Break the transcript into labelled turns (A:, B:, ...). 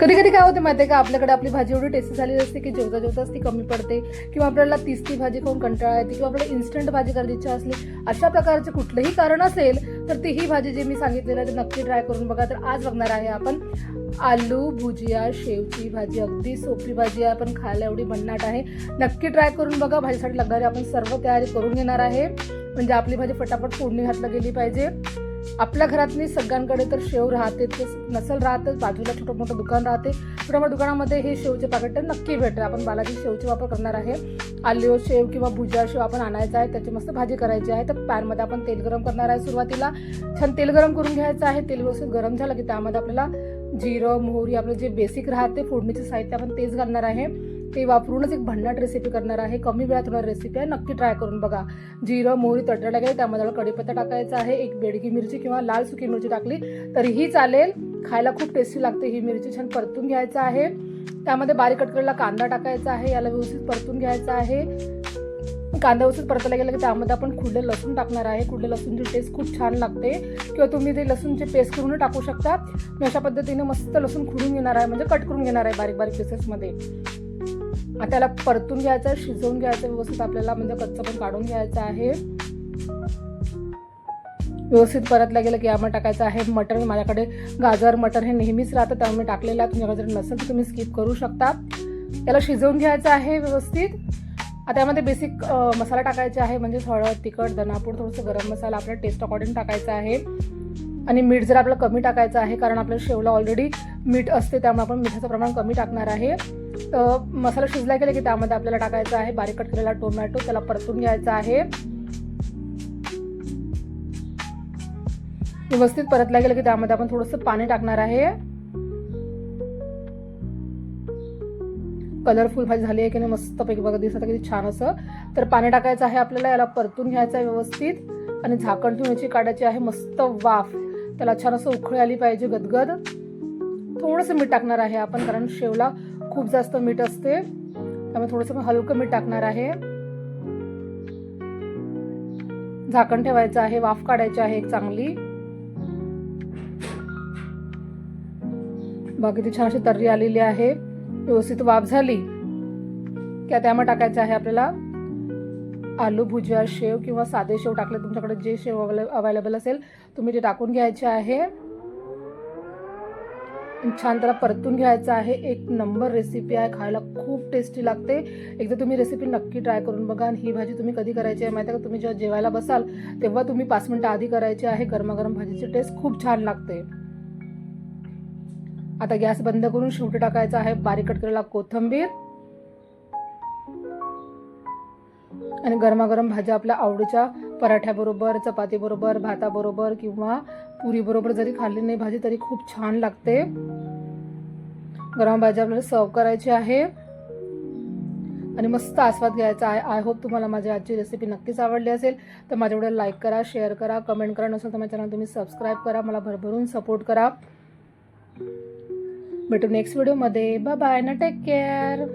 A: कधी कधी काय होते माहिती आहे का, आपल्याकडे आपली भाजी एवढी टेस्टी झालेली असते की जेवता जेवताच ती कमी पडते, किंवा आपल्याला ती भाजी खाऊन कंटाळा येते, किंवा आपल्याला इन्स्टंट भाजी करायची इच्छा असली, अशा प्रकारचे कुठलंही कारण असेल तर ती ही भाजी जे मी सांगितलेलं आहे ते नक्की ट्राय करून बघा. तर आज बघणार आहे आपण आलू भुजिया शेवची भाजी. अगदी सोपी भाजी आहे, पण खायला एवढी भन्नाट आहे. नक्की ट्राय करून बघा. भाजीसाठी लागणारी आपण सर्व तयारी करून घेणार आहे, म्हणजे आपली भाजी फटाफट फोडणी घातली गेली पाहिजे. आपल्या घरातली सगळ्यांकडे तर शेव राहते, ते नसल राहतं, बाजूला छोटं मोठं दुकान राहते, छोट्या दुकानामध्ये हे शेवचे पाकिट तर नक्की भेटते. आपण बालाजी शेवचे वापर करणार आहे. आलू शेव किंवा भुजिया शेव आपण आणायचा आहे, त्याची मस्त भाजी करायची आहे. तर पॅनमध्ये आपण तेल गरम करणार आहे. सुरुवातीला छान तेल गरम करून घ्यायचं आहे. तेल व्यवस्थित गरम झालं की त्यामध्ये आपल्याला जिरं मोहरी आपलं जे बेसिक राहते फोडणीचे साहित्य आपण तेच घालणार आहे. ते वापरूनच एक भन्नाट रेसिपी करणार आहे. कमी वेळात होणारी रेसिपी आहे, नक्की ट्राय करून बघा. जिरं मोहरी तडतडला गेले त्यामध्ये कढीपत्ता टाकायचा आहे. एक बेडगी मिरची किंवा लाल सुकी मिरची टाकली तरीही चालेल, खायला खूप टेस्टी लागते ही मिरची. छान परतून घ्यायचं आहे. त्यामध्ये बारीक कट केलेला कांदा टाकायचा आहे. याला व्यवस्थित परतून घ्यायचा आहे. कांदा व्यवस्थित परतला गेला की त्यामध्ये आपण खुडले लसूण टाकणार आहे. खुडले लसूणची टेस्ट खूप छान लागते, किंवा तुम्ही ते लसूणची पेस्ट करून टाकू शकता. मी अशा पद्धतीने मस्त लसूण खुडून घेणार आहे, म्हणजे कट करून घेणार आहे बारीक बारीक पीसेसमध्ये. आता त्याला परतून घ्यायचं आहे, शिजवून घ्यायचं व्यवस्थित आपल्याला, म्हणजे कच्चं पण काढून घ्यायचं आहे. व्यवस्थित परतला गेलं की यामध्ये टाकायचं आहे मटर. माझ्याकडे गाजर मटर हे नेहमीच राहतं, त्यामुळे मी टाकलेलं आहे. तुमच्याकडे जर नसेल तर तुम्ही स्किप करू शकता. त्याला शिजवून घ्यायचं आहे व्यवस्थित. आता यामध्ये बेसिक मसाला टाकायचा आहे, म्हणजे हळद तिखट धनापूड थोडंसं गरम मसाला आपल्या टेस्ट अकॉर्डिंग टाकायचा आहे. आणि मीठ जर आपल्याला कमी टाकायचं आहे, कारण आपल्या शेवला ऑलरेडी मीठ असते, त्यामुळे आपण मिठाचं प्रमाण कमी टाकणार आहे. तर मसाला शिजला गेला की त्यामध्ये आपल्याला टाकायचा आहे बारीक कट केलेला टोमॅटो. त्याला परतून घ्यायचा आहे. व्यवस्थित परतला गेलं की त्यामध्ये आपण थोडंसं पाणी टाकणार आहे. कलरफुल भाजी झाली आहे की नाही, मस्तपैकी बघा दिसत किती छान असं. तर पाणी टाकायचं आहे आपल्याला. याला परतून घ्यायचं आहे व्यवस्थित आणि झाकण ठेवून याची काढायची आहे मस्त वाफ. त्याला छान असं उकळी आली पाहिजे गदगद. थोडंसं मीठ टाकणार आहे आपण, कारण शेवला खूप जास्त मीठ असते, त्यामुळे थोडंसं हलकं मीठ टाकणार आहे. झाकण ठेवायचं आहे, वाफ काढायची आहे एक चांगली. बाकी ती छान अशी तर्री आलेली आहे. व्यवस्थित वाफ झाली की त्यामध्ये टाकायचं आहे आपल्याला आलू भुजिया शेव, किंवा साधे शेव टाकले तुमच्याकडे जे शेव अवेलेबल असेल तुम्ही ते टाकून घ्यायचे आहे. छान त्याला परतून घ्यायचं आहे. एक नंबर रेसिपी आहे, खायला खूप टेस्टी लागते. एकदा तुम्ही रेसिपी नक्की ट्राय करून बघा. आणि ही भाजी तुम्ही कधी करायची आहे माहिती आहे का, तुम्ही जेव्हा जेवायला बसाल तेव्हा तुम्ही 5 मिनिटं आधी करायची आहे. गरमागरम भाजीची टेस्ट खूप छान लागते. आता गॅस बंद करून शेवटी टाकायचा आहे बारीक कट केलेला कोथिंबीर. आणि गरमागरम भाजी आपल्या आवडीच्या पराठ्याबरोबर, चपातीबरोबर, भाताबरोबर किंवा पुरीबरोबर जरी खाल्ली नाही भाजी तरी खूप छान लागते. गरम भाजी आपल्याला सर्व करायची आहे आणि मस्त आस्वाद घ्यायचा आहे. आय होप तुम्हाला माझी आजची रेसिपी नक्कीच आवडली असेल. तर माझ्या व्हिडिओला लाईक करा, शेअर करा, कमेंट करा. नसेल तर माझ्या चॅनल तुम्ही सबस्क्राईब करा. मला भरभरून सपोर्ट करा. भेटू नेक्स्ट व्हिडिओमध्ये. बाय बाय ना, टेक केअर.